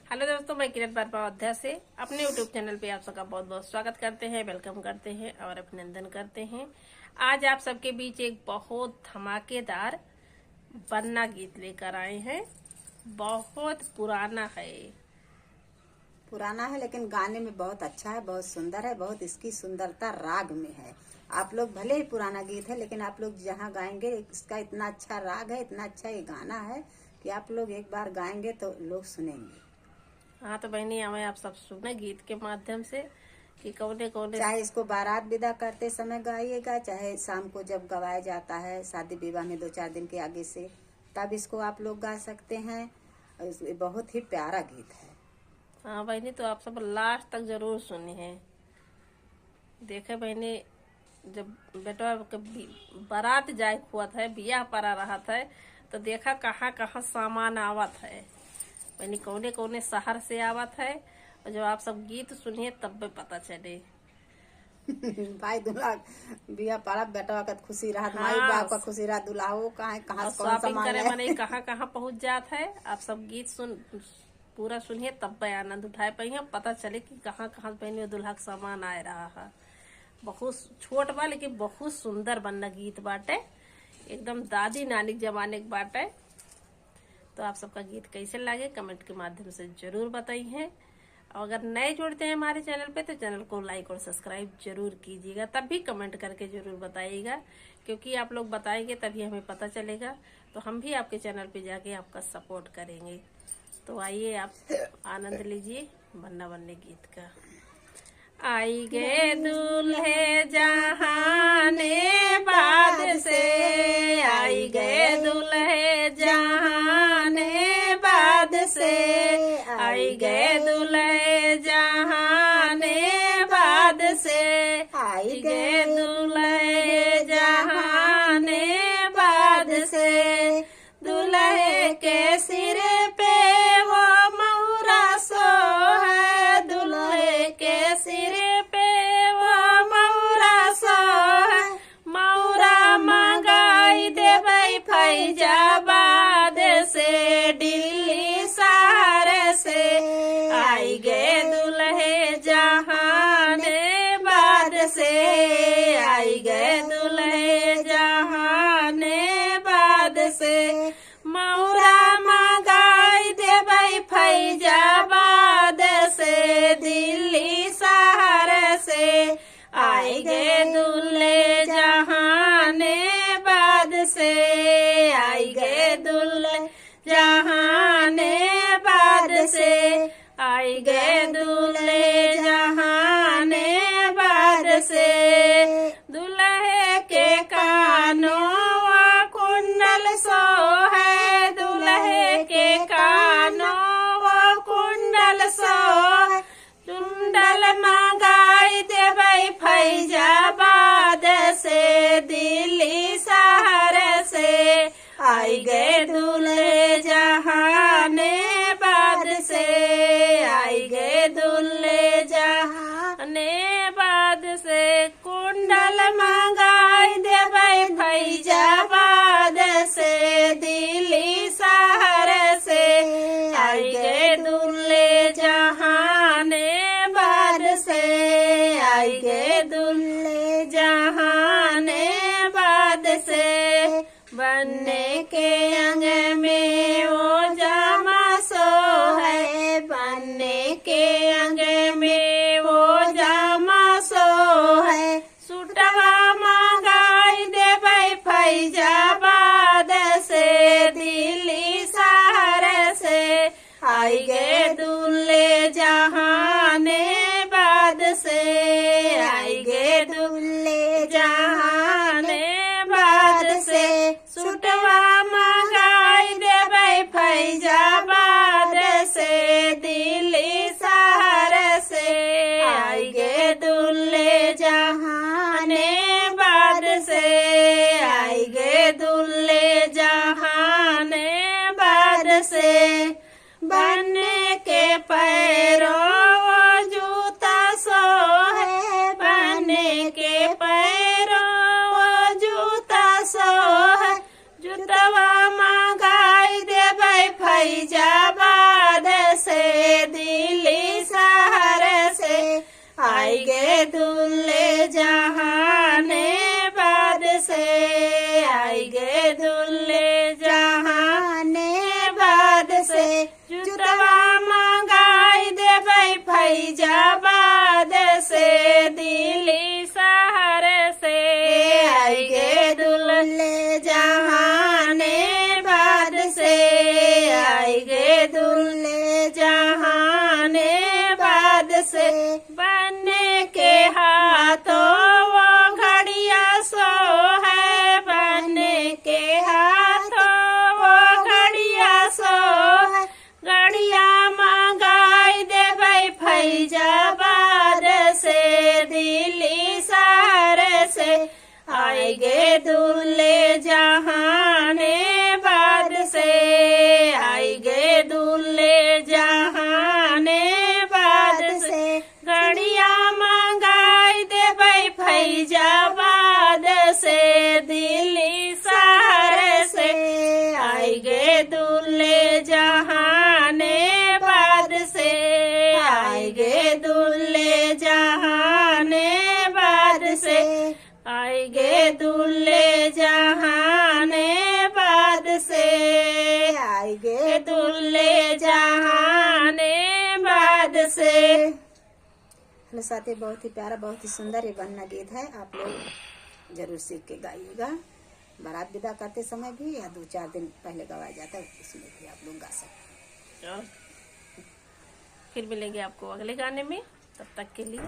Hello दोस्तों, मैं किरण परमाध्याय से अपने यूट्यूब चैनल पे आप सबका बहुत बहुत स्वागत करते हैं, वेलकम करते हैं और अभिनंदन करते हैं। आज आप सबके बीच एक बहुत धमाकेदार बन्ना गीत लेकर आए हैं। बहुत पुराना है लेकिन गाने में बहुत अच्छा है, बहुत सुंदर है। बहुत इसकी सुंदरता राग में है। आप लोग भले ही पुराना गीत है लेकिन आप लोग जहाँ गाएंगे इसका इतना अच्छा राग है, इतना अच्छा ये गाना है कि आप लोग एक बार गाएंगे तो लोग सुनेंगे। हाँ तो बहनी, हमें आप सब सुने गीत के माध्यम से कि कौने कौने, चाहे इसको बारात विदा करते समय गाइएगा, चाहे शाम को जब गवाया जाता है शादी विवाह में 2-4 दिन के आगे से, तब इसको आप लोग गा सकते हैं। ये बहुत ही प्यारा गीत है। हाँ बहनी, तो आप सब लास्ट तक जरूर सुने हैं। देखे बहनी, जब बेटा बारात जाए हुआ था, बियाह पड़ा रहा था, तो देखा कहाँ कहाँ सामान आवत है बहनी, कौने कौने शहर से आवत है। और जब आप सब गीत सुनिए तब भी पता चले। भाई दूल्हा बियाह पड़ा, बेटा का खुशी रहा, हाँ, माई बाप का खुशी रहा, दूल्हा हो कहाँ कहाँ शॉपिंग करे मने कहाँ कहाँ पहुँच जात है। आप सब गीत पूरा सुनिए तब भी आनंद उठाए पाइए, पता चले कि कहाँ कहाँ बहनी दूल्हा का सामान आ रहा है। बहुत छोट बा लेकिन बहुत सुंदर बन्ना गीत बाटे, एकदम दादी नानी के जमाने के बाटे। तो आप सबका गीत कैसे लगे कमेंट के माध्यम से जरूर बताइए। और अगर नए जुड़ते हैं हमारे चैनल पे तो चैनल को लाइक और सब्सक्राइब जरूर कीजिएगा, तब भी कमेंट करके जरूर बताइएगा, क्योंकि आप लोग बताएंगे तभी हमें पता चलेगा, तो हम भी आपके चैनल पे जाके आपका सपोर्ट करेंगे। तो आइए आप आनंद लीजिए बन्ना बन्ने गीत का। आई गे दूल्हे जहाने बाद से, आई गे दूल्हे जहाने बाद से, आई गे दूल्हे जहाने बाद से, आई गे दूल्हे जहाने बाद से। दूल्हे के सिर पे वो मौरा सो है, दूल्हे के सिर पे वो मौरा सो है, मौरा मंगाई देबै फैजाबाद से, दिल्ली शहर से। आई गे दूल्हे जहाने बाद से, आई गे दूल्हे जहाने बाद से, मौरा मंगाई देबै फैजाबाद से, दिल्ली शहर से। आई गे दूल्हे जहाने बाद से, आई गे दूल्हे जहाने बाद से, आई गे दूल्हे जहाने बाद से। दूल्हे के कानों कुंडल सो है, दूल्हे के कानों कुंडल सो है, कुंडल मंगाई देबै फैजाबाद से, दिल्ली शहर से। आई गे दूल्हे जहाने बाद से, आई गे दूल्हे जहाने बाद से, कुंडल मंगाई देबै फैजाबाद से, दिल्ली शहर से। आई गे दूल्हे जहाने बाद से, आई गे दूल्हे जहाने बाद से। बन्ने के अंग में वो जामा सो है, बन्ने के अंग में वो जामा सो है, सुटवा मंगाई देबै फैजाबाद से, दिल्ली शहर से। आई गे दूल्हे जहाने बाद से, आई गे दूल्हे जहाने बाद से, सुटवा मंगाई देबै फैजाबाद से, दिल्ली शहर से। आई गे दूल्हे जहाने बाद से, आई गे दूल्हे जहाने बाद से। बन्ने के फैजाबाद से, दिल्ली शहर से आएंगे दूल्हे जहानाबाद से, आएंगे दूल्हे जहानाबाद से। घड़िया मंगाई देबै फैजाबाद से, दिल्ली शहर से आएंगे दूल्हे जहानाबाद से, आएंगे दूल्हे जहानाबाद से, आएंगे दूल्हे जहानाबाद से, आएंगे दूल्हे जहानाबाद से। हेलो साथी, बहुत ही प्यारा, बहुत ही सुंदर ये बनना गीत है। आप लोग जरूर सीख के गाइएगा। बारात विदा करते समय भी या 2-4 दिन पहले गवाया जाता है, उसमें भी आप लोग गा सकते हैं। फिर मिलेंगे आपको अगले गाने में, तब तक के लिए